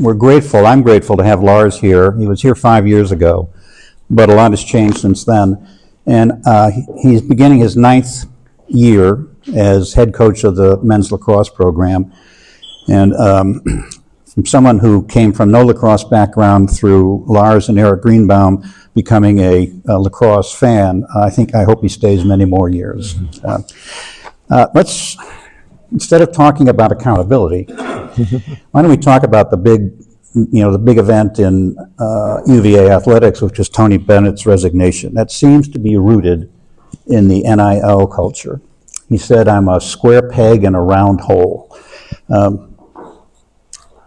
we're grateful. I'm grateful to have Lars here. He was here 5 years ago, but a lot has changed since then. And he's beginning his 9th year as head coach of the men's lacrosse program. And from someone who came from no lacrosse background through Lars and Eric Greenbaum becoming a lacrosse fan, I hope he stays many more years. Let's, instead of talking about accountability, why don't we talk about the big event in UVA athletics, which is Tony Bennett's resignation. That seems to be rooted in the NIL culture. He said, "I'm a square peg in a round hole."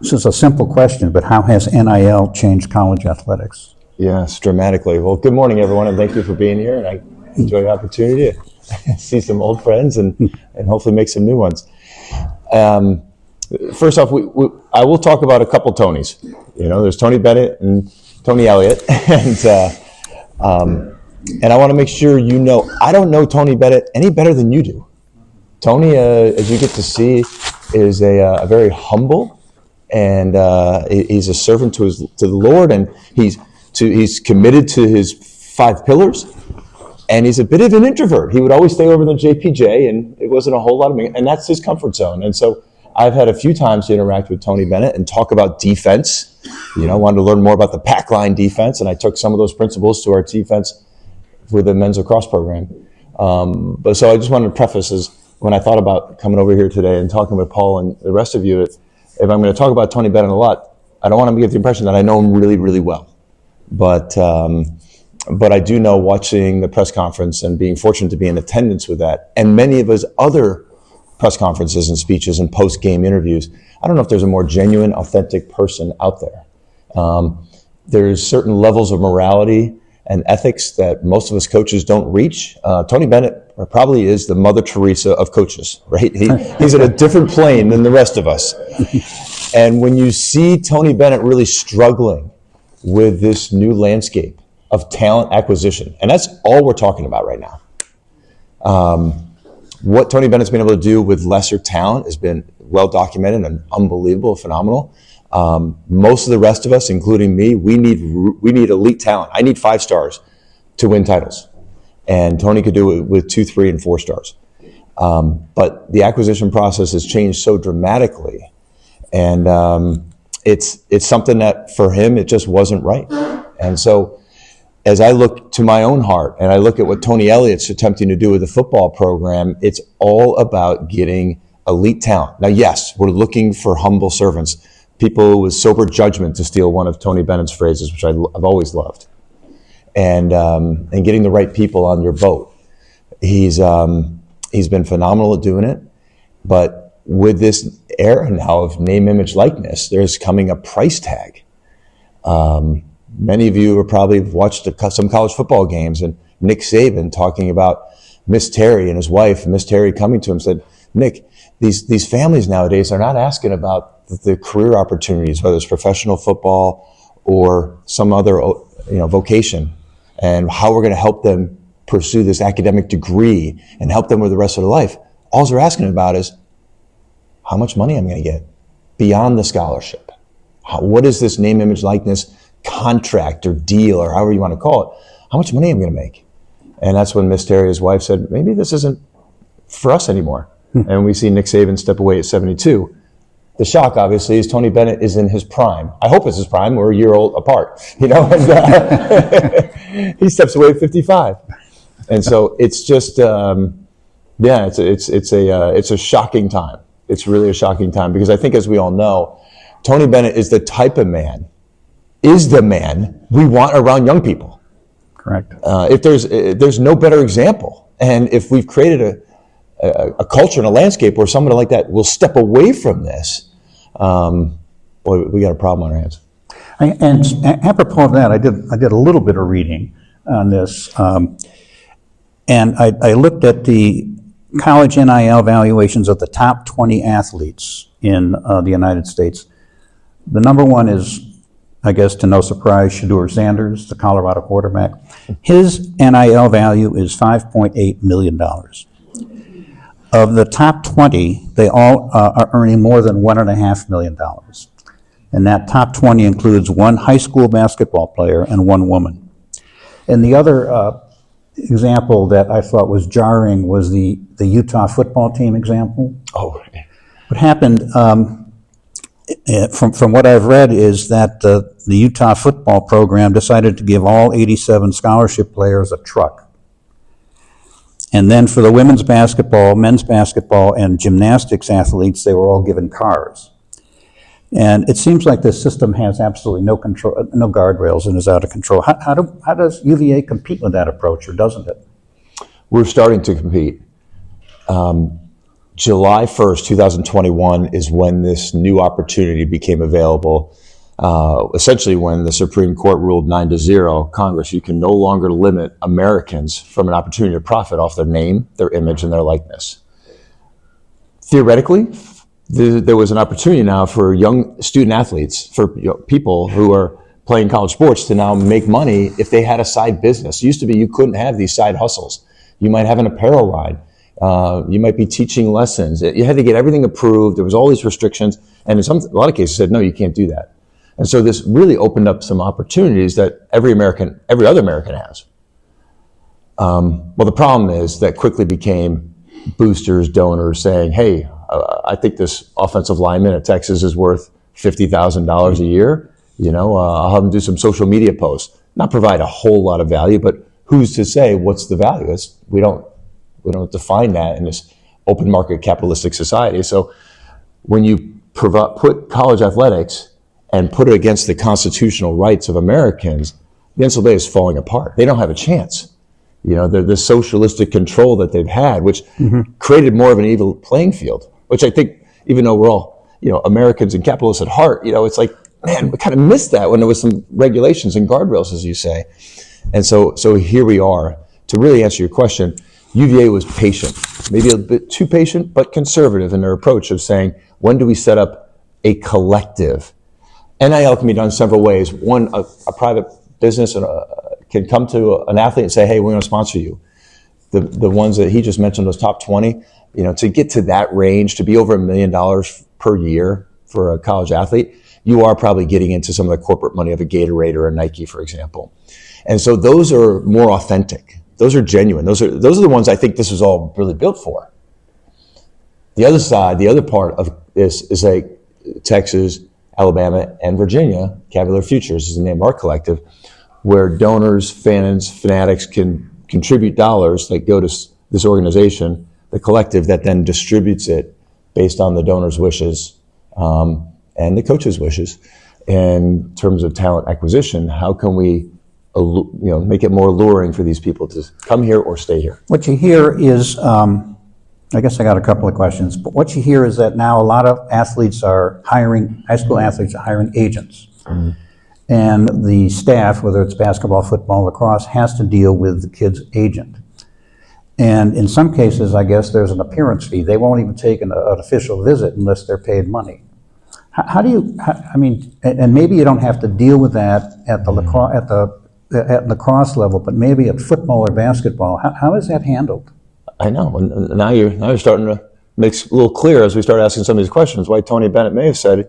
This is a simple question, but how has NIL changed college athletics? Yes, dramatically. Well, good morning, everyone, and thank you for being here. And I enjoy the opportunity to see some old friends and hopefully make some new ones. First off, I will talk about a couple Tonys. There's Tony Bennett and Tony Elliott, and I want to make sure I don't know Tony Bennett any better than you do. Tony, as you get to see, is a very humble, and he's a servant to the Lord, and he's committed to his 5 pillars, and he's a bit of an introvert. He would always stay over in the JPJ, and it wasn't a whole lot of me, and that's his comfort zone. And so I've had a few times to interact with Tony Bennett and talk about defense. Wanted to learn more about the pack line defense, and I took some of those principles to our defense for the men's lacrosse program. But so I just wanted to preface is when I thought about coming over here today and talking with Paul and the rest of you, if I'm going to talk about Tony Bennett a lot, I don't want to get the impression that I know him really, really well. But I do know, watching the press conference and being fortunate to be in attendance with that, and many of his other press conferences and speeches and post-game interviews, I don't know if there's a more genuine, authentic person out there. There's certain levels of morality and ethics that most of us coaches don't reach. Tony Bennett probably is the Mother Teresa of coaches, right? He's at a different plane than the rest of us. And when you see Tony Bennett really struggling with this new landscape of talent acquisition, and that's all we're talking about right now. What Tony Bennett's been able to do with lesser talent has been well documented and unbelievable, phenomenal. Most of the rest of us, including me, we need elite talent. I need 5 stars to win titles, and Tony could do it with 2, 3, and 4 stars. But the acquisition process has changed so dramatically, and it's something that for him it just wasn't right. And so, as I look to my own heart and I look at what Tony Elliott's attempting to do with the football program, it's all about getting elite talent. Now, yes, we're looking for humble servants, people with sober judgment, to steal one of Tony Bennett's phrases, which I've always loved, and getting the right people on your boat. He's been phenomenal at doing it, but with this era now of name, image, likeness, there's coming a price tag. Many of you have probably watched some college football games, and Nick Saban talking about Miss Terry and his wife, Miss Terry coming to him said, "Nick, these families nowadays are not asking about the career opportunities, whether it's professional football or some other vocation, and how we're going to help them pursue this academic degree and help them with the rest of their life. All they're asking about is how much money I'm going to get beyond the scholarship. What is this name, image, likeness contract or deal, or however you want to call it? How much money I'm going to make?" And that's when Miss Terry, his wife, said, "Maybe this isn't for us anymore." And we see Nick Saban step away at 72. The shock, obviously, is Tony Bennett is in his prime. I hope it's his prime. We're a year old apart, and he steps away at 55. And so it's just, it's a shocking time. It's really a shocking time, because I think, as we all know, Tony Bennett is the type of man, is the man we want around young people. Correct. If there's no better example, and if we've created a culture and a landscape where somebody like that will step away from this, boy, we got a problem on our hands. And apropos of that, I did a little bit of reading on this, and I looked at the college NIL valuations of the top 20 athletes in the United States. The number one is, I guess to no surprise, Shedeur Sanders, the Colorado quarterback. His NIL value is $5.8 million. Of the top 20, they all are earning more than $1.5 million. And that top 20 includes one high school basketball player and one woman. And the other example that I thought was jarring was the Utah football team example. Oh, What happened, from what I've read, is that the Utah football program decided to give all 87 scholarship players a truck. And then for the women's basketball, men's basketball, and gymnastics athletes, they were all given cars. And it seems like this system has absolutely no control, no guardrails, and is out of control. How does UVA compete with that approach, or doesn't it? we're starting to compete. July 1st, 2021 is when this new opportunity became available. Essentially when the Supreme Court ruled 9-0, Congress, you can no longer limit Americans from an opportunity to profit off their name, their image, and their likeness. Theoretically, there was an opportunity now for young student athletes, for people who are playing college sports to now make money if they had a side business. It used to be you couldn't have these side hustles. You might have an apparel line. You might be teaching lessons. You had to get everything approved. There was all these restrictions. And in a lot of cases said, no, you can't do that. And so this really opened up some opportunities that every other American has. Well, the problem is that quickly became boosters, donors saying, hey, I think this offensive lineman at Texas is worth $50,000 a year. I'll have them do some social media posts. Not provide a whole lot of value, but who's to say what's the value? We don't define that in this open market capitalistic society. So when you put college athletics and put it against the constitutional rights of Americans, the NCAA is falling apart. They don't have a chance. The socialistic control that they've had, which created more of an evil playing field, which I think, even though we're all, Americans and capitalists at heart, it's like, man, we kind of missed that when there was some regulations and guardrails, as you say. And so here we are. To really answer your question, UVA was patient, maybe a bit too patient, but conservative in their approach of saying, when do we set up a collective? NIL can be done several ways. One, a private business can come to an athlete and say, hey, we're going to sponsor you. The ones that he just mentioned, those top 20, to get to that range, to be over $1 million per year for a college athlete, you are probably getting into some of the corporate money of a Gatorade or a Nike, for example. And so those are more authentic. Those are genuine. Those are the ones I think this was all really built for. The other side, the other part of this is like Texas, Alabama, and Virginia. Cavalier Futures is the name of our collective, where donors, fans, fanatics can contribute dollars that go to this organization, the collective that then distributes it based on the donor's wishes and the coach's wishes. In terms of talent acquisition, how can we make it more alluring for these people to come here or stay here? What you hear is, I guess I got a couple of questions, but what you hear is that now a lot of athletes are high school athletes are hiring agents. Mm-hmm. And the staff, whether it's basketball, football, lacrosse, has to deal with the kid's agent. And in some cases, I guess there's an appearance fee. They won't even take an official visit unless they're paid money. And maybe you don't have to deal with that at the lacrosse level, but maybe at football or basketball. How is that handled? I know. And now you're starting to make it a little clear as we start asking some of these questions why Tony Bennett may have said,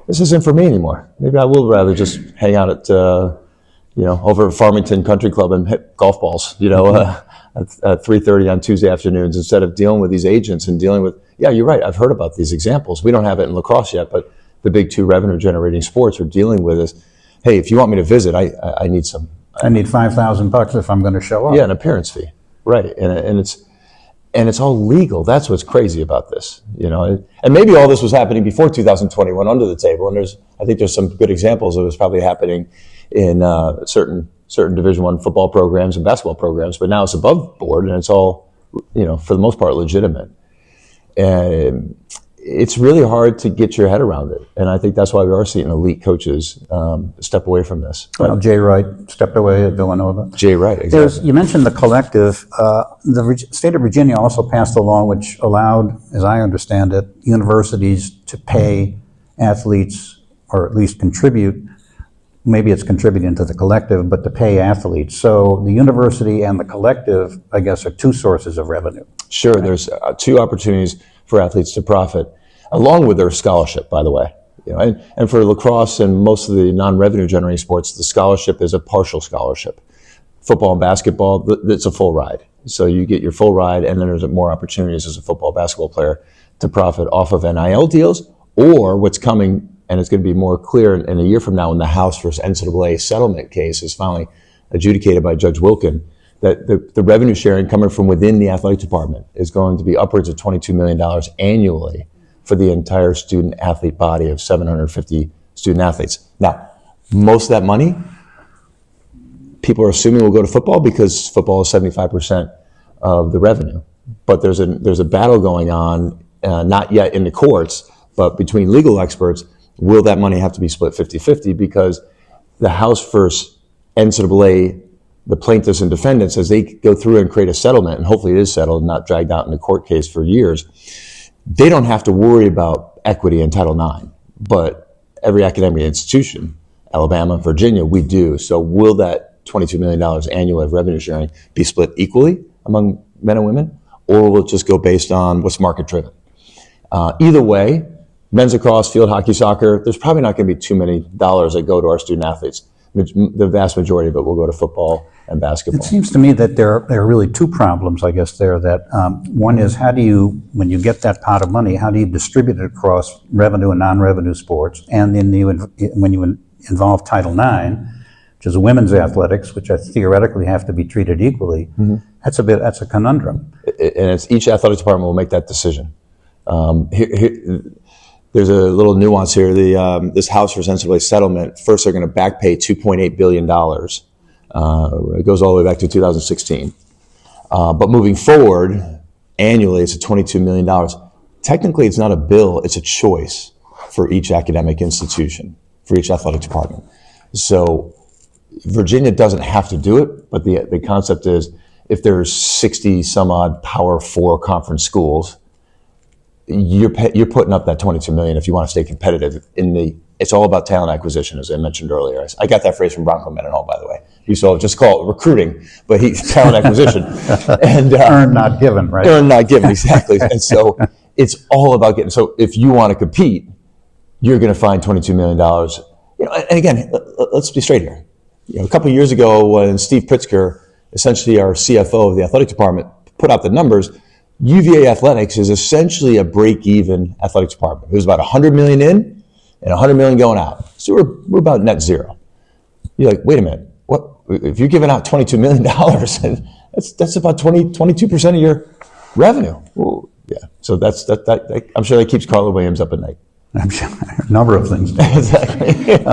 this isn't for me anymore. Maybe I will rather just hang out at, over at Farmington Country Club and hit golf balls, at 3:30 on Tuesday afternoons instead of dealing with these agents and dealing with, yeah, you're right. I've heard about these examples. We don't have it in lacrosse yet, but the big two revenue generating sports are dealing with this. Hey, if you want me to visit, I need some. I need $5,000 if I'm going to show up. Yeah, an appearance fee, right? And it's all legal. That's what's crazy about this, And maybe all this was happening before 2021 under the table. And I think there's some good examples of it was probably happening in certain Division I football programs and basketball programs. But now it's above board, and it's all, for the most part, legitimate. And it's really hard to get your head around it. And I think that's why we are seeing elite coaches step away from this. Well, Jay Wright stepped away at Villanova. Jay Wright, exactly. You mentioned the collective. The state of Virginia also passed a law which allowed, as I understand it, universities to pay athletes, or at least contribute, maybe it's contributing to the collective, but to pay athletes. So the university and the collective, I guess, are two sources of revenue. Sure, right? There's two opportunities for athletes to profit, along with their scholarship, by the way. And for lacrosse and most of the non-revenue generating sports, the scholarship is a partial scholarship. Football and basketball, it's a full ride. So you get your full ride, and then there's more opportunities as a football, basketball player to profit off of NIL deals, or what's coming, and it's going to be more clear in a year from now when the House versus NCAA settlement case is finally adjudicated by Judge Wilkin, that the revenue sharing coming from within the athletic department is going to be upwards of $22 million annually for the entire student athlete body of 750 student athletes. Now, most of that money, people are assuming will go to football because football is 75% of the revenue. But there's a battle going on, not yet in the courts, but between legal experts. Will that money have to be split 50-50? Because the House versus NCAA, the plaintiffs and defendants, as they go through and create a settlement, and hopefully it is settled, not dragged out in a court case for years, they don't have to worry about equity in Title IX. But every academic institution, Alabama, Virginia, we do. So will that $22 million annually of revenue sharing be split equally among men and women, or will it just go based on what's market driven? Either way, men's lacrosse, field hockey, soccer, there's probably not going to be too many dollars that go to our student athletes. The vast majority of it will go to football and basketball. It seems to me that there are really two problems, I guess, there. That one is, how do you, when you get that pot of money, how do you distribute it across revenue and non-revenue sports? And then when you involve Title IX, which is women's athletics, which theoretically have to be treated equally, that's a conundrum. And it's each athletic department will make that decision. There's a little nuance here. This House versus NCAA settlement, first they're going to back pay $2.8 billion. It goes all the way back to 2016. But moving forward, annually, it's a $22 million. Technically, it's not a bill, it's a choice for each academic institution, for each athletic department. So Virginia doesn't have to do it, but the concept is, if there's 60 some odd Power 4 conference schools, you're putting up that $22 million if you want to stay competitive it's all about talent acquisition, as I mentioned earlier. I got that phrase from Bronco Mendenhall, by the way. He used to just call it recruiting, but talent acquisition. And Earned, not given, right? Earned, not given, exactly. And so it's all about getting, so if you want to compete, you're going to find $22 million. And again, let's be straight here. A couple of years ago, when Steve Pritzker, essentially our CFO of the athletic department, put out the numbers, UVA athletics is essentially a break-even athletic department. It was about $100 million in and $100 million going out. So we're about net zero. You're like, wait a minute, what? If you're giving out $22 million, that's about 22% of your revenue. Well, yeah. So that I'm sure that keeps Carla Williams up at night. I'm sure a number of things. Exactly.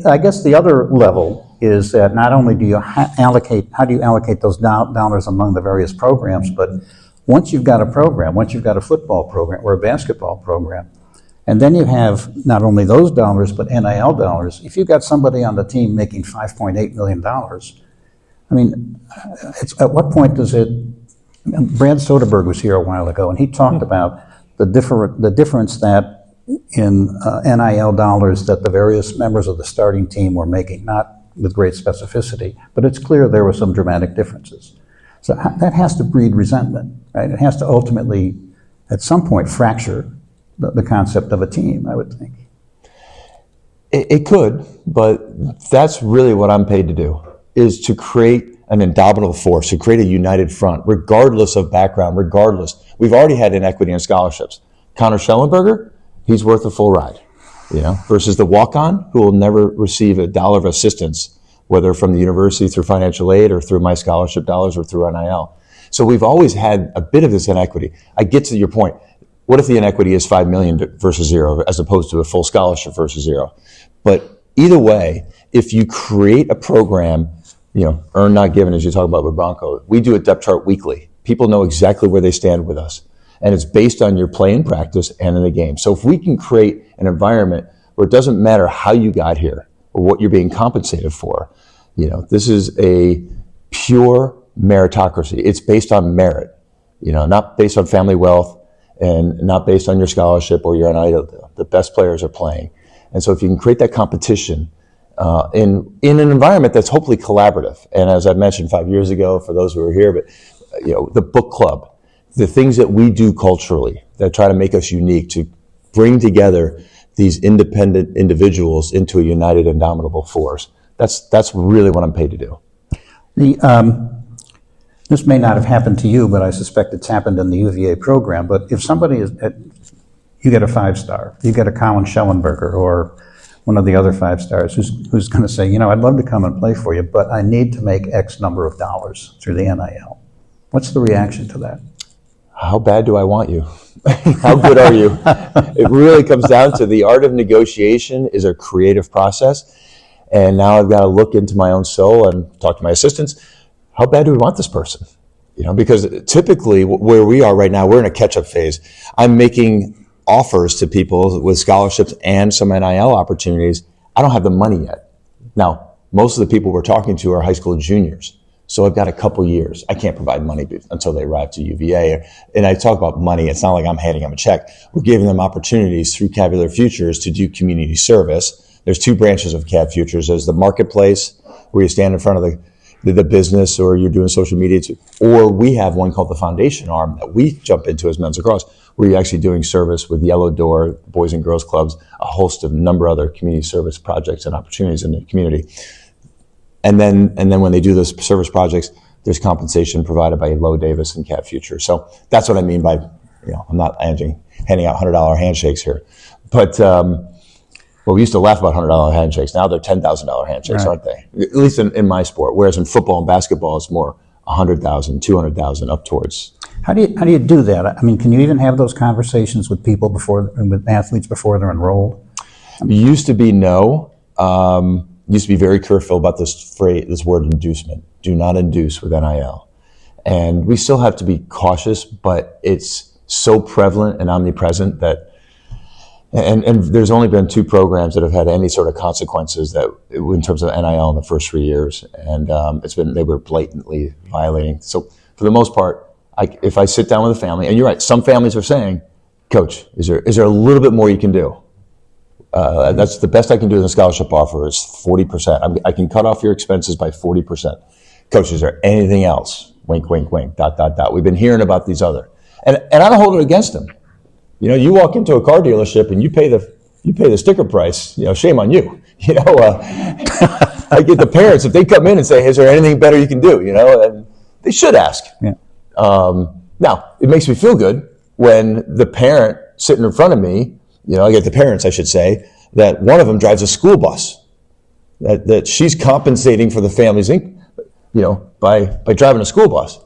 I guess the other level is that not only do you allocate those dollars among the various programs, but once you've got a program, once you've got a football program or a basketball program, and then you have not only those dollars, but NIL dollars. If you've got somebody on the team making $5.8 million, I mean, at what point does it, Brad Soderberg was here a while ago, and he talked about the difference that in NIL dollars that the various members of the starting team were making, not with great specificity, but it's clear there were some dramatic differences. So that has to breed resentment, right? It has to ultimately, at some point, fracture the concept of a team, I would think. It could, but that's really what I'm paid to do, is to create an indomitable force, to create a united front, regardless of background, regardless. We've already had inequity in scholarships. Connor Schellenberger, he's worth a full ride, versus the walk-on who will never receive a dollar of assistance, whether from the university through financial aid or through my scholarship dollars or through NIL. So we've always had a bit of this inequity. I get to your point. What if the inequity is $5 million versus zero, as opposed to a full scholarship versus zero? But either way, if you create a program, earn not given, as you talk about with Bronco, we do a depth chart weekly. People know exactly where they stand with us. And it's based on your play in practice and in the game. So if we can create an environment where it doesn't matter how you got here or what you're being compensated for, this is a pure meritocracy. It's based on merit, not based on family wealth and not based on your scholarship or your NIL. The best players are playing. And so if you can create that competition in an environment that's hopefully collaborative. And as I mentioned 5 years ago, for those who were here, but the book club, the things that we do culturally that try to make us unique, to bring together these independent individuals into a united, indomitable force. That's really what I'm paid to do. This may not have happened to you, but I suspect it's happened in the UVA program. But if somebody you get a 5-star, you get a Colin Schellenberger or one of the other 5-stars who's going to say, I'd love to come and play for you, but I need to make X number of dollars through the NIL. What's the reaction to that? How bad do I want you? How good are you? It really comes down to the art of negotiation is a creative process. And now I've got to look into my own soul and talk to my assistants. How bad do we want this person? Because typically where we are right now, we're in a catch-up phase. I'm making offers to people with scholarships and some NIL opportunities. I don't have the money yet. Now, most of the people we're talking to are high school juniors. So I've got a couple years. I can't provide money until they arrive to UVA. And I talk about money. It's not like I'm handing them a check. We're giving them opportunities through Cavalier Futures to do community service. There's 2 branches of Cav Futures. There's the marketplace where you stand in front of the business or you're doing social media, or we have one called the foundation arm that we jump into as Men's Lacrosse, where you're actually doing service with Yellow Door, Boys and Girls Clubs, a host of number of other community service projects and opportunities in the community. And then when they do those service projects, there's compensation provided by Lowe Davis and Cav Future. So that's what I mean by, I'm not handing out $100 handshakes here, but well, we used to laugh about $100 handshakes. Now they're $10,000 handshakes, right, aren't they? At least in my sport. Whereas in football and basketball, it's more 100,000, 200,000 up towards. How do you do that? I mean, can you even have those conversations with people with athletes before they're enrolled? Used to be no. Used to be very careful about this word inducement. Do not induce with NIL. And we still have to be cautious, but it's so prevalent and omnipresent that, and there's only been 2 programs that have had any sort of consequences that in terms of NIL in the first 3 years. And they were blatantly violating. So for the most part, if I sit down with a family, and you're right, some families are saying, Coach, is there a little bit more you can do? That's the best I can do in the scholarship offer is 40%. I can cut off your expenses by 40%. Coach, is there anything else? Wink, wink, wink, ... We've been hearing about these other. And I don't hold it against them. You walk into a car dealership and you pay the sticker price, shame on you. I get the parents, if they come in and say, is there anything better you can do? And they should ask. Yeah. Now, it makes me feel good when the parent sitting in front of me, I get the parents, I should say, that one of them drives a school bus, that she's compensating for the family's income, by driving a school bus,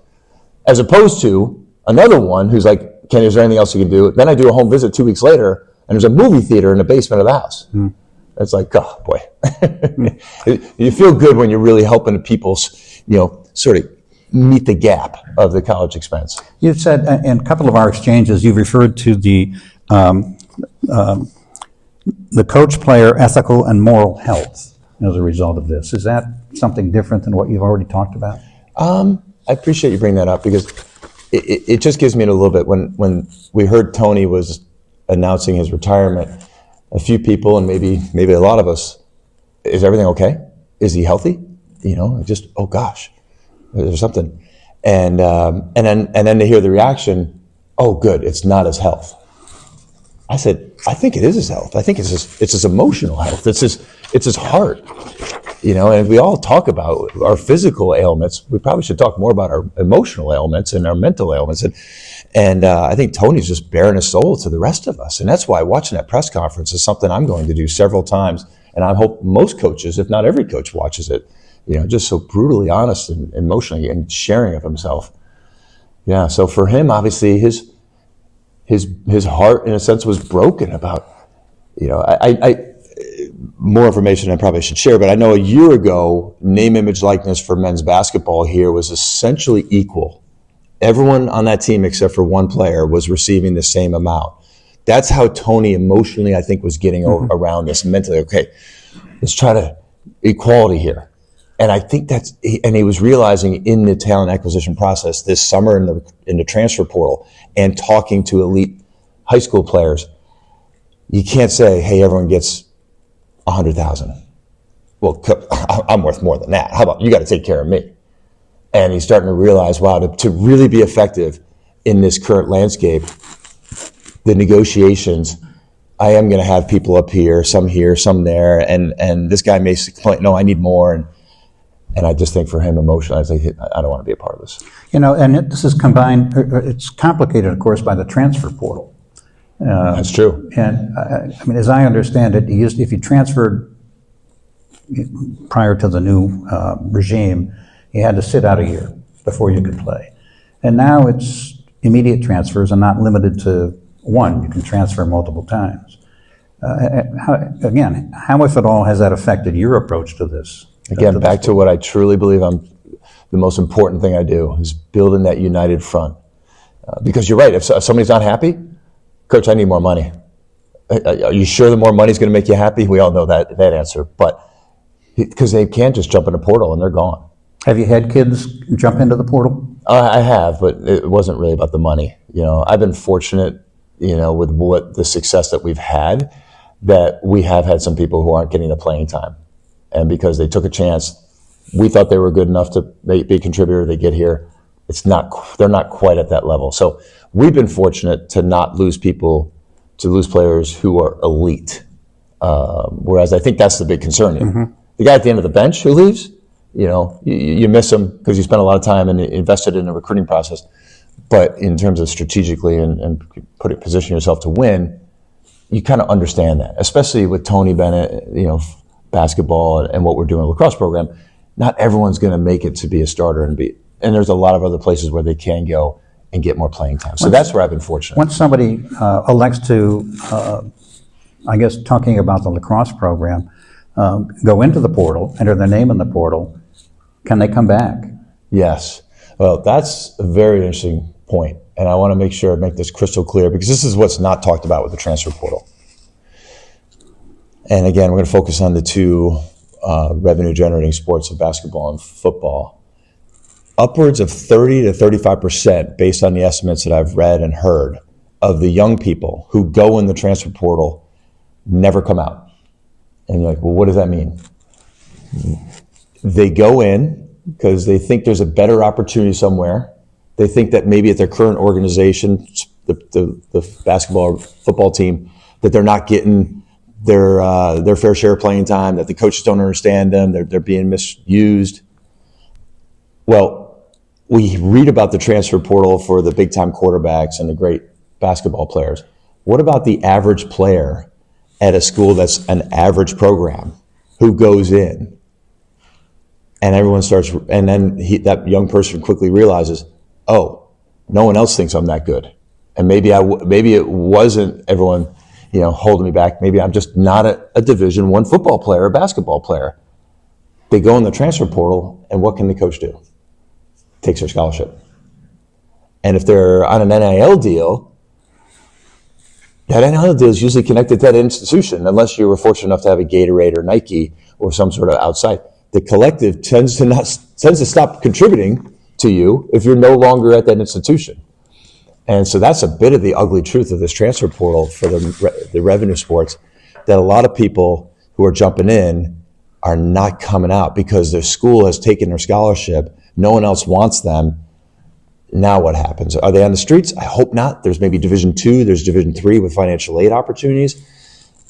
as opposed to another one who's like, is there anything else you can do? Then I do a home visit 2 weeks later, and there's a movie theater in the basement of the house. It's like, oh boy, you feel good when you're really helping people, sort of meet the gap of the college expense. You've said in a couple of our exchanges, you've referred to the coach-player ethical and moral health as a result of this. Is that something different than what you've already talked about? I appreciate you bringing that up because it just gives me a little bit. When we heard Tony was announcing his retirement, a few people and maybe a lot of us, is everything okay? Is he healthy? Just, oh gosh, there's something. And then to hear the reaction, oh good, it's not his health. I said, I think it is his health. I think it's his emotional health. It's his heart. And we all talk about our physical ailments. We probably should talk more about our emotional ailments and our mental ailments. And I think Tony's just bearing his soul to the rest of us. And that's why watching that press conference is something I'm going to do several times. And I hope most coaches, if not every coach, watches it. Just so brutally honest and emotionally and sharing of himself. Yeah. So for him, obviously, his heart, in a sense, was broken about. More information I probably should share, but I know a year ago, name, image, likeness for men's basketball here was essentially equal. Everyone on that team except for one player was receiving the same amount. That's how Tony emotionally, I think, was getting around this mentally. Okay, let's try to equality here. And I think and he was realizing in the talent acquisition process this summer in the transfer portal and talking to elite high school players, you can't say, hey, everyone gets 100,000. Well, I'm worth more than that. How about you got to take care of me? And he's starting to realize, wow, to really be effective in this current landscape, the negotiations I am going to have people up here, some there, and this guy may complain, no, I need more, and I just think for him emotionally, I think I don't want to be a part of this. This is combined. It's complicated, of course, by the transfer portal. That's true. And I mean, as I understand it, if you transferred prior to the new regime, you had to sit out a year before you could play. And now it's immediate transfers and not limited to one. You can transfer multiple times. How, if at all, has that affected your approach to this? Again, back to what I truly believe the most important thing I do is building that united front. Because you're right, if somebody's not happy, Coach, I need more money. Are you sure the more money is going to make you happy? We all know that answer. But because they can't just jump in a portal and they're gone. Have you had kids jump into the portal? I have, but it wasn't really about the money. I've been fortunate, with the success that we've had, that we have had some people who aren't getting the playing time. And because they took a chance, we thought they were good enough to be a contributor. They get here. They're not quite at that level. So we've been fortunate to not lose players who are elite. Whereas I think that's the big concern here. Mm-hmm. The guy at the end of the bench who leaves, you miss him because you spent a lot of time and invested in the recruiting process. But in terms of strategically and position yourself to win, you kind of understand that, especially with Tony Bennett, basketball and what we're doing in the lacrosse program. Not everyone's going to make it to be a starter and there's a lot of other places where they can go and get more playing time. So that's where I've been fortunate. Once somebody elects to, talking about the lacrosse program, go into the portal, enter their name in the portal, can they come back? Yes. Well, that's a very interesting point. And I want to make this crystal clear because this is what's not talked about with the transfer portal. And again, we're going to focus on the two revenue-generating sports of basketball and football. Upwards of 30 to 35%, based on the estimates that I've read and heard, of the young people who go in the transfer portal never come out. And you're like, well, what does that mean? They go in because they think there's a better opportunity somewhere. They think that maybe at their current organization, the basketball or football team, that they're not getting their fair share of playing time, that the coaches don't understand them, they're being misused. Well, we read about the transfer portal for the big-time quarterbacks and the great basketball players. What about the average player at a school that's an average program who goes in? And everyone starts, and then that young person quickly realizes, oh, no one else thinks I'm that good. And maybe it wasn't everyone holding me back. Maybe I'm just not a Division I football player or basketball player. They go in the transfer portal, and what can the coach do? Takes their scholarship. And if they're on an NIL deal, that NIL deal is usually connected to that institution, unless you were fortunate enough to have a Gatorade or Nike or some sort of outside. The collective tends to stop contributing to you if you're no longer at that institution. And so that's a bit of the ugly truth of this transfer portal for the revenue sports, that a lot of people who are jumping in are not coming out because their school has taken their scholarship. No one else wants them. Now what happens? Are they on the streets? I hope not. There's maybe Division II, there's Division III with financial aid opportunities.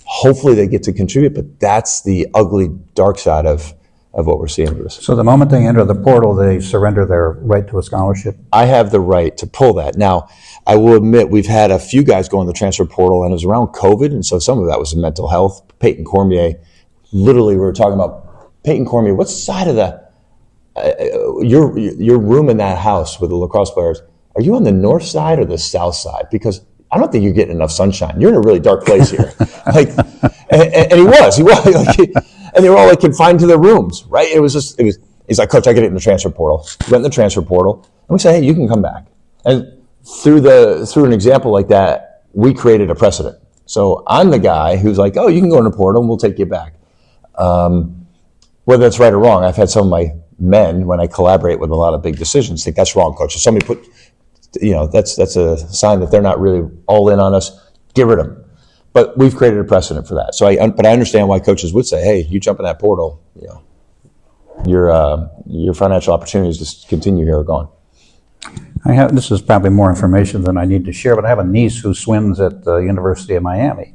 Hopefully they get to contribute, but that's the ugly dark side of what we're seeing with this. So the moment they enter the portal, they surrender their right to a scholarship? I have the right to pull that. Now, I will admit we've had a few guys go in the transfer portal, and it was around COVID, and so some of that was mental health. Peyton Cormier, literally we were talking about, Peyton Cormier, what side of your room in that house with the lacrosse players, are you on the north side or the south side? Because I don't think you're getting enough sunshine. You're in a really dark place here. And he was and they were all confined to their rooms, right? He's like, Coach, I get it in the transfer portal. He went in the transfer portal, and we say, hey, you can come back. And through an example like that, we created a precedent. So I'm the guy who's like, oh, you can go in the portal and we'll take you back. Whether that's right or wrong, I've had some of my men, when I collaborate with a lot of big decisions, think that's wrong, Coach. If somebody that's a sign that they're not really all in on us, get rid of them. But we've created a precedent for that. So I understand why coaches would say, hey, you jump in that portal, your financial opportunities to continue here are gone. This is probably more information than I need to share, but I have a niece who swims at the University of Miami.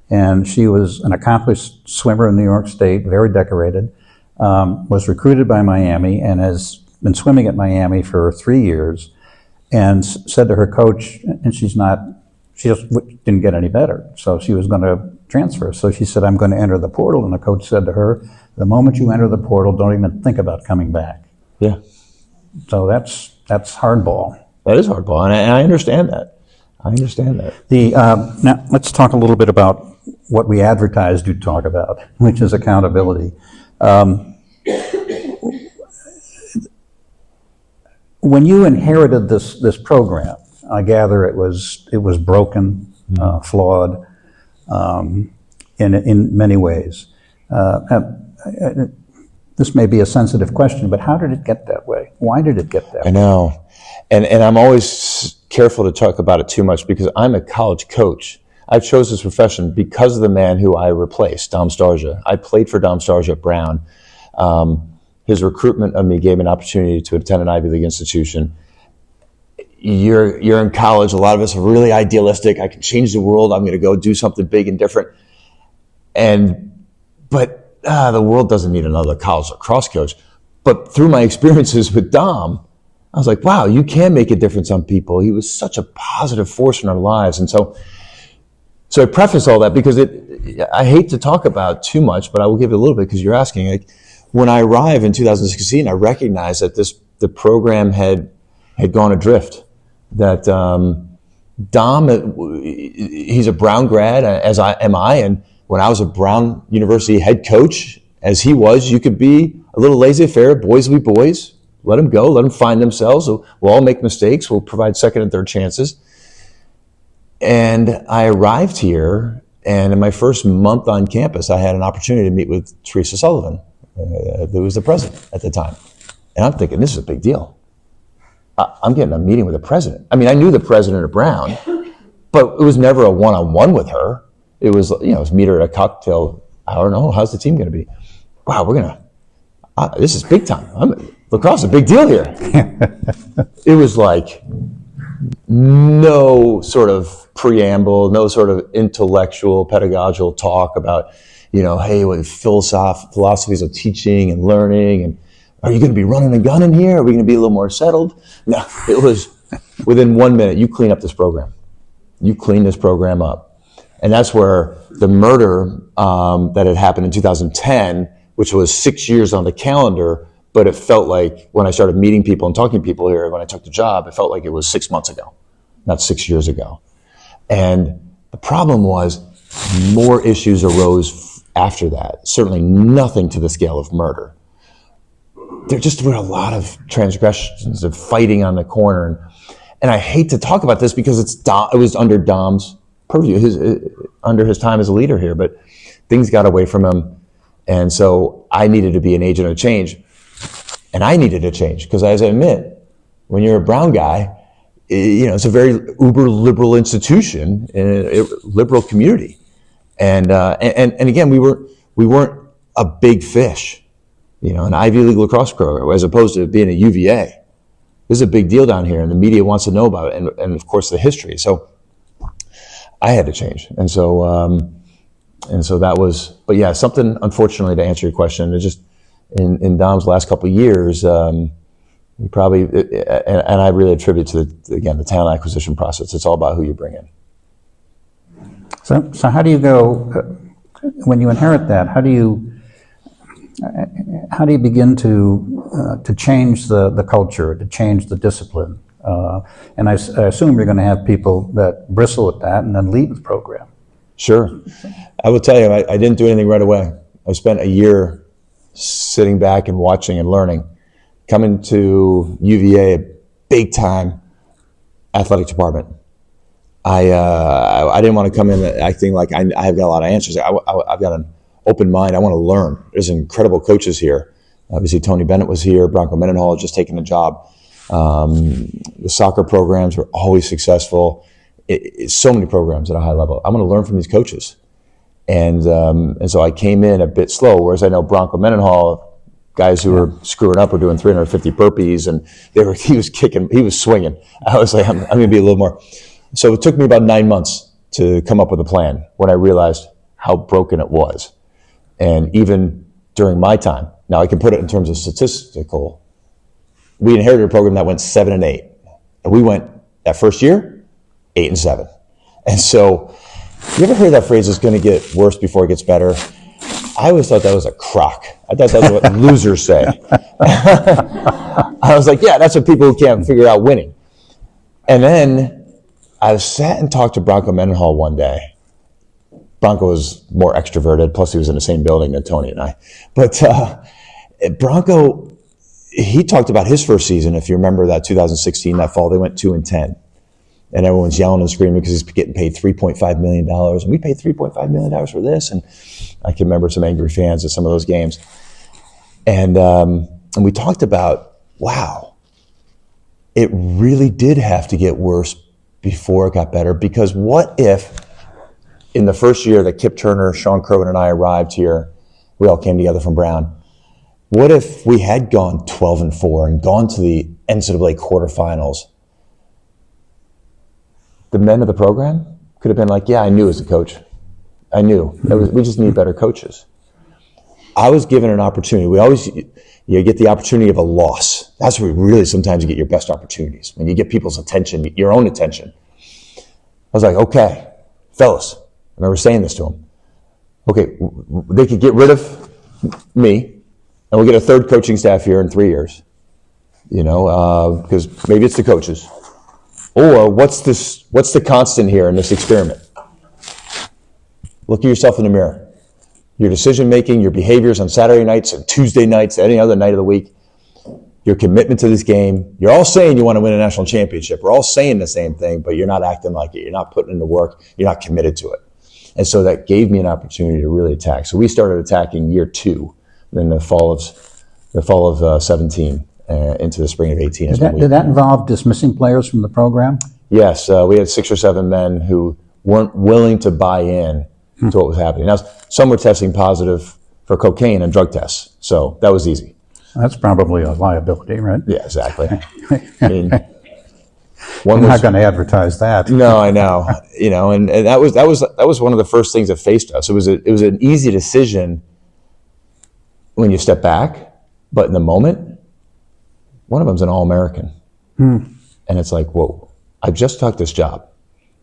And she was an accomplished swimmer in New York State, very decorated, was recruited by Miami and has been swimming at Miami for 3 years, and said to her coach, and she just didn't get any better, so she was going to transfer. So she said, I'm going to enter the portal, and the coach said to her, the moment you enter the portal, don't even think about coming back. Yeah. So that's hardball. That is hardball, and I understand that. I understand that. Now, let's talk a little bit about what we advertised you'd talk about, which is accountability. When you inherited this program, I gather it was broken, flawed, in many ways. This may be a sensitive question, but how did it get that way? Why did it get that way? I know, and I'm always careful to talk about it too much because I'm a college coach. I chose this profession because of the man who I replaced, Dom Starsia. I played for Dom Starsia at Brown. His recruitment of me gave me an opportunity to attend an Ivy League institution. You're in college. A lot of us are really idealistic. I can change the world. I'm going to go do something big and different. But the world doesn't need another college lacrosse coach. But through my experiences with Dom, I was like, wow, you can make a difference on people. He was such a positive force in our lives. And so I preface all that because I hate to talk about too much, but I will give it a little bit because you're asking. Like, when I arrived in 2016, I recognized that the program had gone adrift. That Dom, he's a Brown grad, as am I, and when I was a Brown University head coach, as he was, you could be a little laissez-faire, boys will be boys, let them go, let them find themselves. We'll all make mistakes, we'll provide second and third chances. And I arrived here, and in my first month on campus, I had an opportunity to meet with Teresa Sullivan, who was the president at the time. And I'm thinking, this is a big deal. I'm getting a meeting with the president. I mean, I knew the president of Brown, but it was never a one-on-one with her. It was, it was meet her at a cocktail. I don't know, how's the team going to be? Wow, this is big time. Lacrosse is a big deal here. It was like no sort of preamble, no sort of intellectual, pedagogical talk about, hey, what philosophies of teaching and learning, and are you going to be running a gun in here? Are we going to be a little more settled? No, it was within 1 minute, you clean up this program. You clean this program up. And that's where the murder that had happened in 2010, which was 6 years on the calendar, but it felt like when I started meeting people and talking to people here, when I took the job, it felt like it was 6 months ago, not 6 years ago. And the problem was more issues arose after that. Certainly nothing to the scale of murder. There just were a lot of transgressions of fighting on the corner. And I hate to talk about this because it was under Dom's purview, under his time as a leader here, but things got away from him. And so I needed to be an agent of change. And I needed to change because, as I admit, when you're a Brown guy, it's a very uber liberal institution in a liberal community. And again, we weren't a big fish, an Ivy League lacrosse program, as opposed to being a UVA. This is a big deal down here, and the media wants to know about it, and of course the history. So I had to change, and so that was. But yeah, something, unfortunately, to answer your question, it just in Dom's last couple of years, he probably, and I really attribute to the talent acquisition process. It's all about who you bring in. So how do you go when you inherit that? How do you begin to change the culture, to change the discipline? And I assume you're going to have people that bristle at that and then leave the program. Sure. I will tell you, I didn't do anything right away. I spent a year sitting back and watching and learning. Coming to UVA, a big time athletic department. I didn't want to come in acting like I've got a lot of answers. I've got an open mind. I want to learn. There's incredible coaches here. Obviously, Tony Bennett was here. Bronco Mendenhall had just taken the job. The soccer programs were always successful. So many programs at a high level. I want to learn from these coaches. And so I came in a bit slow, whereas I know Bronco Mendenhall, guys who were screwing up were doing 350 burpees, and he was kicking, he was swinging. I was like, I'm going to be a little more. So it took me about 9 months to come up with a plan when I realized how broken it was. And even during my time, now I can put it in terms of statistical, we inherited a program that went 7-8. And we went, that first year, 8-7. And so, you ever heard that phrase, it's going to get worse before it gets better? I always thought that was a crock. I thought that was what losers say. I was like, yeah, that's what people who can't figure out winning. And then I sat and talked to Bronco Mendenhall one day. Bronco was more extroverted, plus he was in the same building than Tony and I. But Bronco, he talked about his first season. If you remember that 2016, that fall, they went 2-10. And everyone's yelling and screaming because he's getting paid $3.5 million. And we paid $3.5 million for this. And I can remember some angry fans at some of those games. And we talked about, wow, it really did have to get worse before it got better. Because what if in the first year that Kip Turner, Sean Kerwin, and I arrived here, we all came together from Brown, what if we had gone 12-4 and gone to the NCAA quarterfinals? The men of the program could have been like, yeah, I knew as a coach. I knew. We just need better coaches. I was given an opportunity. We always, you get the opportunity of a loss. That's where really sometimes you get your best opportunities. When you get people's attention, your own attention. I was like, okay, fellas, I remember saying this to them. Okay, they could get rid of me, and we'll get a third coaching staff here in 3 years. You know, because maybe it's the coaches. Or what's the constant here in this experiment? Look at yourself in the mirror. Your decision-making, your behaviors on Saturday nights and Tuesday nights, any other night of the week, your commitment to this game. You're all saying you want to win a national championship. We're all saying the same thing, but you're not acting like it. You're not putting in the work. You're not committed to it. And so that gave me an opportunity to really attack. So we started attacking year 2 in the fall of 17. Into the spring of 18. Did that involve dismissing players from the program? Yes, we had 6 or 7 men who weren't willing to buy in to what was happening. Now, some were testing positive for cocaine and drug tests, so that was easy. That's probably a liability, right? Yeah, exactly. I mean, I'm not going to advertise that. No, I know. You know, and that was one of the first things that faced us. It was an easy decision when you step back, but in the moment, one of them's an All-American. And it's like, whoa, I just took this job.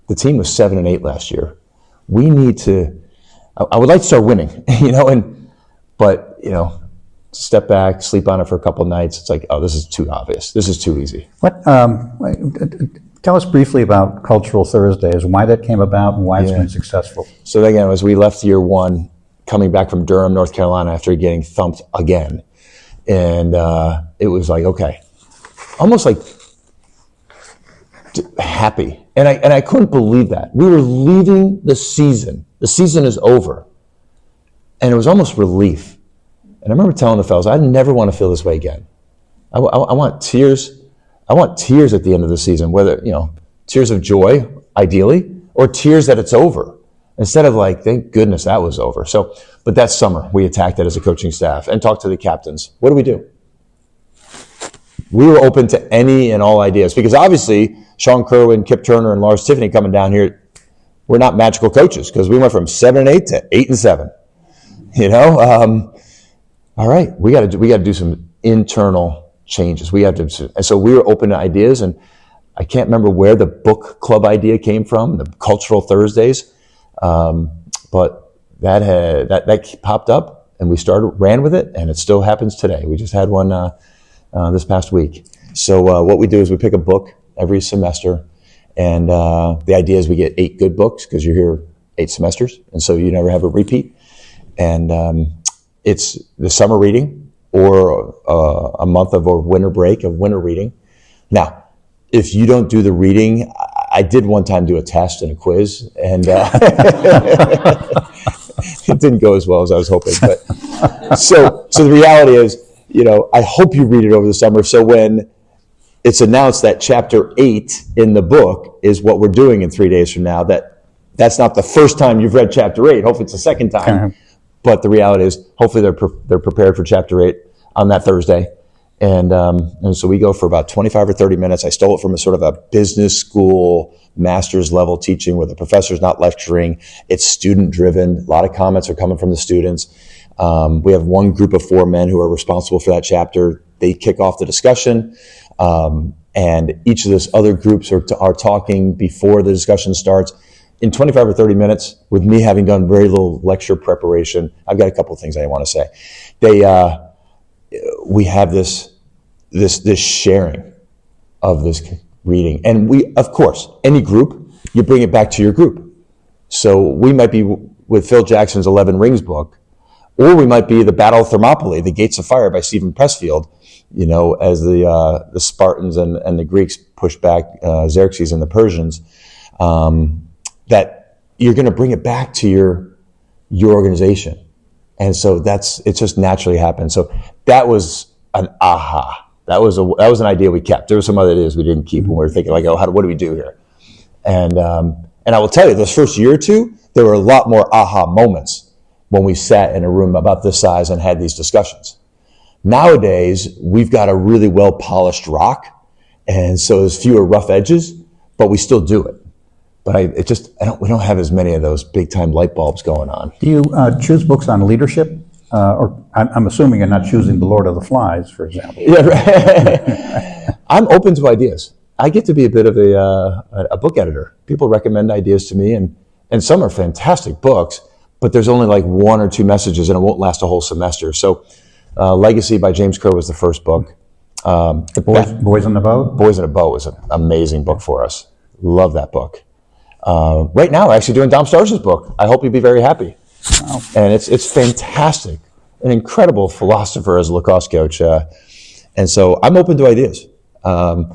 The team was 7-8 last year. We need to, I would like to start winning, you know, but, you know, step back, sleep on it for a couple of nights. It's like, oh, this is too obvious. This is too easy. Tell us briefly about Cultural Thursdays, why that came about and why it's been successful. So again, as we left year 1, coming back from Durham, North Carolina, after getting thumped again, and it was like, okay, almost like happy. And I couldn't believe that. We were leaving the season. The season is over. And it was almost relief. And I remember telling the fellas, I never want to feel this way again. I want tears. I want tears at the end of the season, whether, you know, tears of joy, ideally, or tears that it's over. Instead of like, thank goodness that was over. So, but that summer, we attacked it as a coaching staff and talked to the captains. What do? We were open to any and all ideas because obviously Sean Kerwin, Kip Turner, and Lars Tiffany coming down here, we're not magical coaches because we went from 7-8 to 8-7. You know, all right, we got to do some internal changes. And so we were open to ideas, and I can't remember where the book club idea came from, the Cultural Thursdays. But that popped up, and we ran with it, and it still happens today. We just had one this past week. So what we do is we pick a book every semester, and the idea is we get 8 good books because you're here 8 semesters, and so you never have a repeat. And it's the summer reading or a month of a winter break of winter reading. Now, if you don't do the reading, I did one time do a test and a quiz, and it didn't go as well as I was hoping. But so the reality is, you know, I hope you read it over the summer. So when it's announced that chapter 8 in the book is what we're doing in 3 days from now, that's not the first time you've read chapter 8. Hopefully it's the second time. But the reality is, hopefully they're prepared for chapter 8 on that Thursday. And so we go for about 25 or 30 minutes. I stole it from a sort of a business school, master's level teaching where the professor's not lecturing. It's student driven. A lot of comments are coming from the students. We have one group of 4 men who are responsible for that chapter. They kick off the discussion. And each of those other groups are talking before the discussion starts. In 25 or 30 minutes, with me having done very little lecture preparation, I've got a couple of things I want to say. We have this sharing of this reading. And we, of course, any group, you bring it back to your group. So we might be with Phil Jackson's 11 Rings book, or we might be the Battle of Thermopylae, the Gates of Fire by Stephen Pressfield, as the Spartans and the Greeks pushed back Xerxes and the Persians, that you're going to bring it back to your organization. And so it just naturally happened. So that was an aha. That was an idea we kept. There were some other ideas we didn't keep when we were thinking like, what do we do here? And I will tell you, those first year or two, there were a lot more aha moments when we sat in a room about this size and had these discussions. Nowadays, we've got a really well polished rock, and so there's fewer rough edges, but we still do it. But we don't have as many of those big time light bulbs going on. Do you choose books on leadership? Or I'm assuming you're not choosing The Lord of the Flies, for example. Yeah, right. I'm open to ideas. I get to be a bit of a book editor. People recommend ideas to me, and some are fantastic books, but there's only like 1 or 2 messages, and it won't last a whole semester. So Legacy by James Kerr was the first book. Boys in the Boat? Boys in a Boat was an amazing book for us. Love that book. Right now, we're actually doing Dom Starsh's book. I hope you'll be very happy. Wow. And it's fantastic. An incredible philosopher as a lacrosse coach. And so I'm open to ideas. But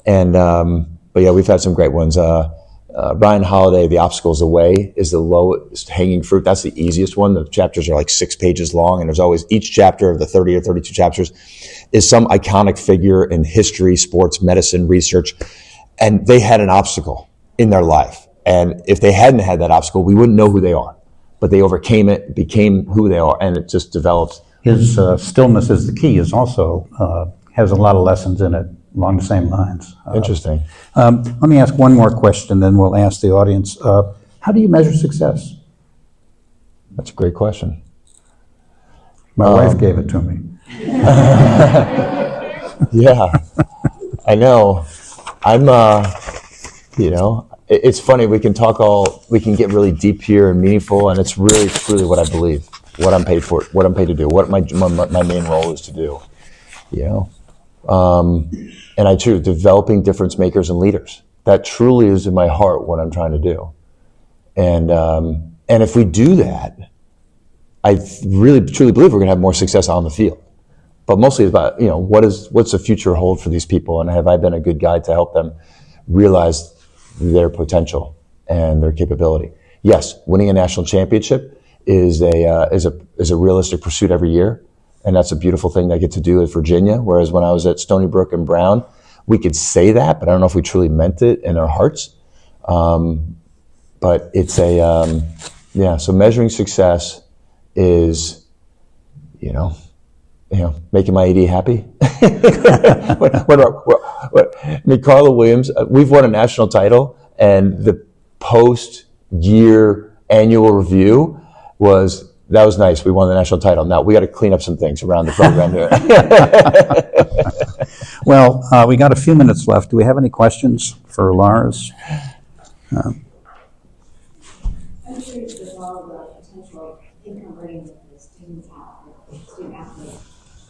yeah, we've had some great ones. Ryan Holiday, The Obstacle's the Way, is the lowest hanging fruit. That's the easiest one. The chapters are like 6 pages long, and there's always each chapter of the 30 or 32 chapters is some iconic figure in history, sports, medicine, research, and they had an obstacle in their life. And if they hadn't had that obstacle, we wouldn't know who they are. But they overcame it, became who they are, and it just develops. His Stillness is the Key is also has a lot of lessons in it along the same lines. Interesting. Let me ask one more question, then we'll ask the audience. How do you measure success? That's a great question. My wife gave it to me. Yeah, I know. It's funny, we can get really deep here and meaningful, and it's really truly what I believe, what I'm paid for, what I'm paid to do, what my main role is to do, and I choose developing difference makers and leaders. That truly is in my heart what I'm trying to do. And if we do that, I really truly believe we're going to have more success on the field. But mostly it's about, what's the future hold for these people, and have I been a good guide to help them realize their potential and their capability. Yes, winning a national championship is a realistic pursuit every year, and that's a beautiful thing I get to do at Virginia. Whereas when I was at Stony Brook and Brown, we could say that, but I don't know if we truly meant it in our hearts. But it's so measuring success is, making my AD happy. Carla Williams, we've won a national title, and the post-year annual review was nice. We won the national title. Now we got to clean up some things around the program here. Well, we got a few minutes left. Do we have any questions for Lars? I'm curious with all the potential income earnings that the student athletes.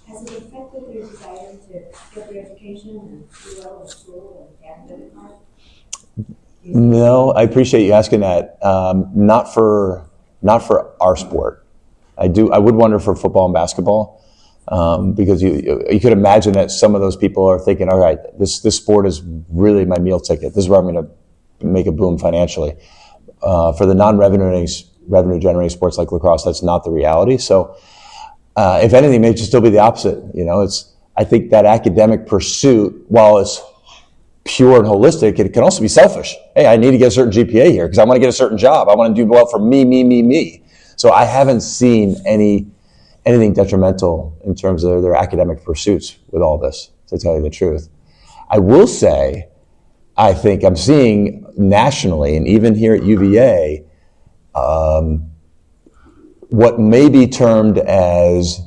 Has it affected their desire to get their education and do well in school and academic part? No, I appreciate you asking that. Not for our sport. I would wonder for football and basketball, because you could imagine that some of those people are thinking, all right, this sport is really my meal ticket. This is where I'm going to make a boom financially. For the non-revenue generating sports like lacrosse, that's not the reality. So. If anything, it may just still be the opposite. I think that academic pursuit, while it's pure and holistic, it can also be selfish. Hey, I need to get a certain GPA here because I want to get a certain job. I want to do well for me. So I haven't seen any anything detrimental in terms of their academic pursuits with all this, to tell you the truth. I will say, I think I'm seeing nationally, and even here at UVA, what may be termed as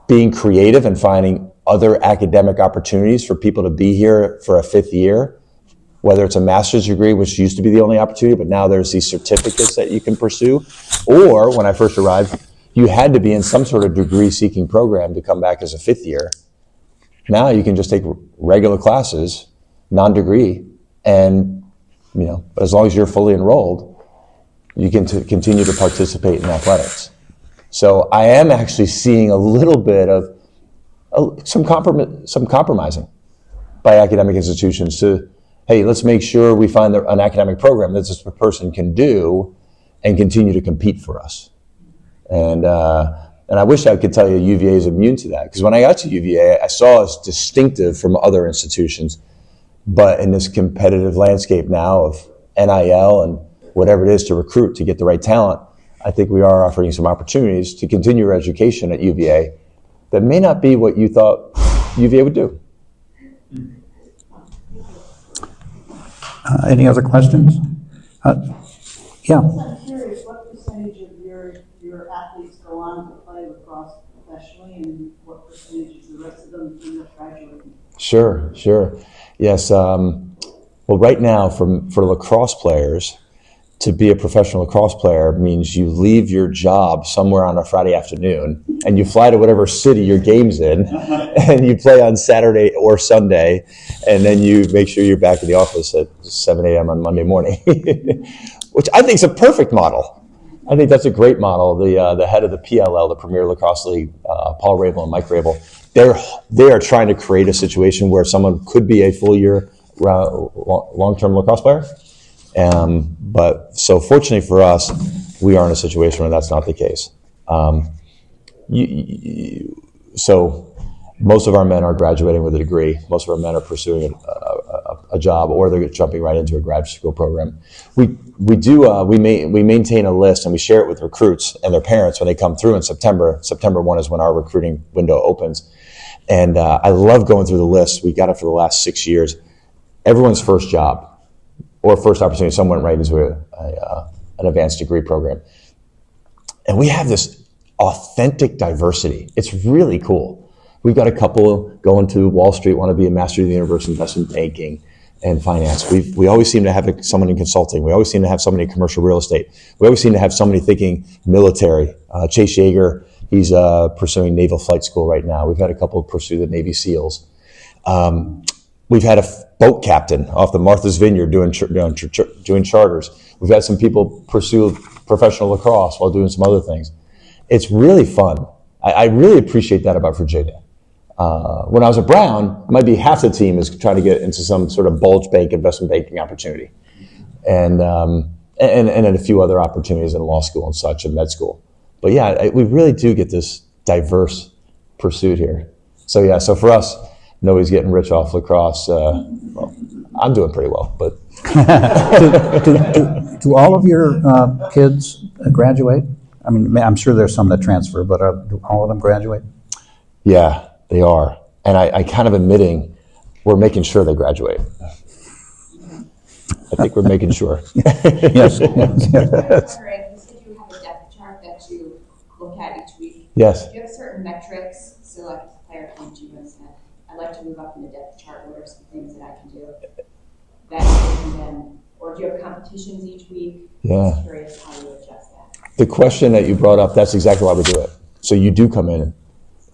being creative and finding other academic opportunities for people to be here for a 5th year, whether it's a master's degree, which used to be the only opportunity, but now there's these certificates that you can pursue. Or when I first arrived, you had to be in some sort of degree-seeking program to come back as a 5th year. Now you can just take regular classes, non-degree, and but as long as you're fully enrolled, you can continue to participate in athletics. So I am actually seeing a little bit of some compromising by academic institutions to, hey, let's make sure we find an academic program that this person can do and continue to compete for us. And I wish I could tell you UVA is immune to that, because when I got to UVA, I saw us distinctive from other institutions. But in this competitive landscape now of NIL and whatever it is to recruit to get the right talent, I think we are offering some opportunities to continue your education at UVA that may not be what you thought UVA would do. Any other questions? Yeah. I'm curious, what percentage of your athletes go on to play lacrosse professionally, and what percentage of the rest of them end up graduating? Sure. Yes. Well, right now, for lacrosse players, to be a professional lacrosse player means you leave your job somewhere on a Friday afternoon and you fly to whatever city your game's in and you play on Saturday or Sunday, and then you make sure you're back in the office at 7 a.m. on Monday morning, which I think is a perfect model. I think that's a great model. The head of the PLL, the Premier Lacrosse League, Paul Rabel and Mike Rabel, they are trying to create a situation where someone could be a full year long-term lacrosse player. But so fortunately for us, we are in a situation where that's not the case. So most of our men are graduating with a degree. Most of our men are pursuing a job, or they're jumping right into a graduate school program. We maintain a list, and we share it with recruits and their parents when they come through in September. September 1 is when our recruiting window opens. And I love going through the list. We got it for the last 6 years. Everyone's first job or first opportunity, someone went right into an advanced degree program. And we have this authentic diversity. It's really cool. We've got a couple going to Wall Street, want to be a master of the universe in investment banking and finance. We always seem to have someone in consulting. We always seem to have somebody in commercial real estate. We always seem to have somebody thinking military. Chase Yeager, he's pursuing Naval Flight School right now. We've had a couple pursue the Navy SEALs. We've had a boat captain off the Martha's Vineyard doing charters. We've had some people pursue professional lacrosse while doing some other things. It's really fun. I really appreciate that about Virginia. When I was at Brown, it might be half the team is trying to get into some sort of bulge bank investment banking opportunity, and a few other opportunities in law school and such, and med school. But yeah, we really do get this diverse pursuit here. So for us, nobody's getting rich off lacrosse. Well, I'm doing pretty well, but do all of your kids graduate? I mean, I'm sure there's some that transfer, but do all of them graduate? Yeah, they are. And I kind of admitting we're making sure they graduate. I think we're making sure. Yes. You said you have a depth chart that you look at each week. Yes. Do you have certain metrics? So like if a player came to you and said, I'd like to move up in the depth chart, what are some things that I can do? Or do you have competitions each week? Yeah. I'm just curious how you adjust that. The question that you brought up, that's exactly why we do it. So you do come in,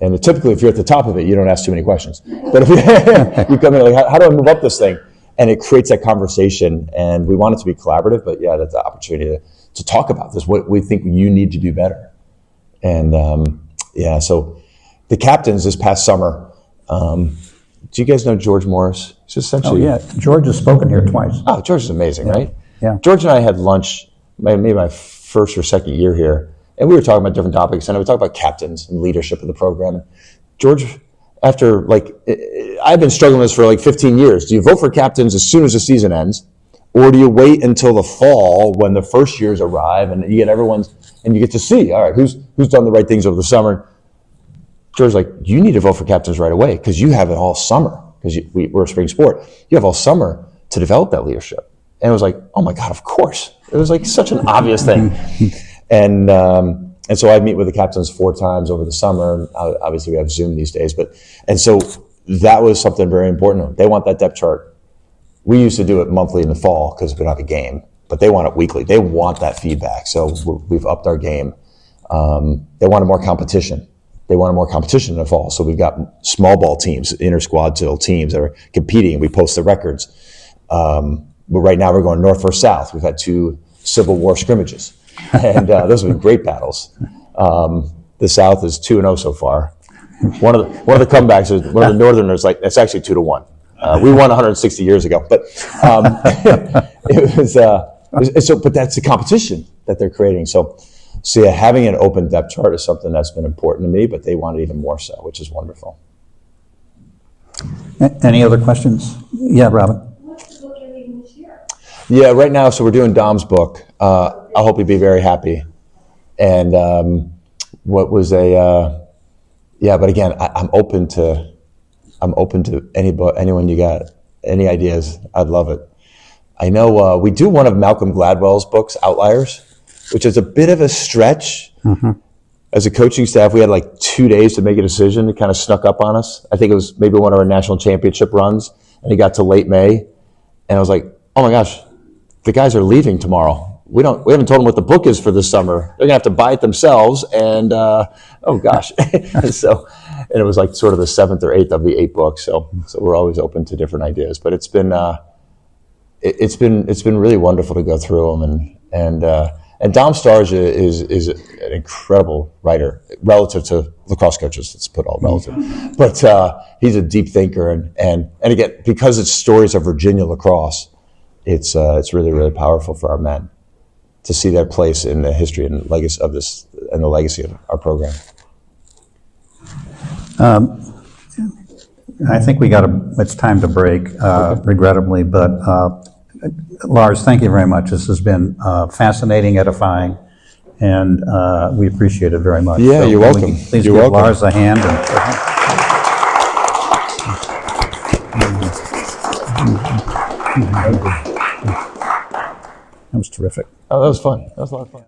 and typically if you're at the top of it, you don't ask too many questions. But if you come in like, how do I move up this thing? And it creates that conversation, and we want it to be collaborative, but yeah, that's the opportunity to talk about this, what we think you need to do better. And so the captains this past summer, do you guys know George Morris? He's essentially. Oh, yeah. George has spoken here twice. Oh, George is amazing, right? Yeah. George and I had lunch maybe my first or second year here, and we were talking about different topics, and I would talk about captains and leadership of the program. George, after I've been struggling with this for 15 years. Do you vote for captains as soon as the season ends, or do you wait until the fall when the first years arrive and you get everyone's and you get to see, all right, who's done the right things over the summer. George's like, you need to vote for captains right away because you have it all summer because we're a spring sport. You have all summer to develop that leadership. And it was like, oh my God, of course. It was like such an obvious thing. And so I meet with the captains 4 times over the summer. Obviously, we have Zoom these days, and so that was something very important. They want that depth chart. We used to do it monthly in the fall because we don't have a game, but they want it weekly. They want that feedback. So we've upped our game. They wanted more competition. They wanted more competition in the fall. So we've got small ball teams, inter-squad teams that are competing. We post the records. But right now we're going north versus south. We've had 2 Civil War scrimmages. And those have been great battles. The South is 2-0 so far. One of the comebacks is one of the Northerners, like, it's actually 2-1. We won 160 years ago, but it was so. But that's the competition that they're creating. So yeah, having an open depth chart is something that's been important to me, but they want it even more so, which is wonderful. Any other questions? Yeah, Robin. What's the book you're reading this year? Yeah, right now, so we're doing Dom's book. I hope he'd be very happy. And what was but again, I'm open to anyone you got, any ideas. I'd love it. I know we do one of Malcolm Gladwell's books, Outliers, which is a bit of a stretch. Mm-hmm. As a coaching staff, we had like 2 days to make a decision. It kind of snuck up on us. I think it was maybe one of our national championship runs, and it got to late May, and I was like, oh my gosh, the guys are leaving tomorrow. We haven't told them what the book is for this summer. They're gonna have to buy it themselves, and oh gosh. And it was like sort of the 7th or 8th of the 8 books. So we're always open to different ideas. But it's been really wonderful to go through them. And Dom Starge is an incredible writer relative to lacrosse coaches. Let's put all relative, but he's a deep thinker. And again, because it's stories of Virginia lacrosse, it's really, really powerful for our men to see that place in the history and legacy of this, and the legacy of our program. I think it's time to break, regrettably, but Lars, thank you very much. This has been fascinating, edifying, and we appreciate it very much. Yeah, you're welcome. Please give welcome. Lars a hand. That was terrific. Oh, that was fun. That was a lot of fun.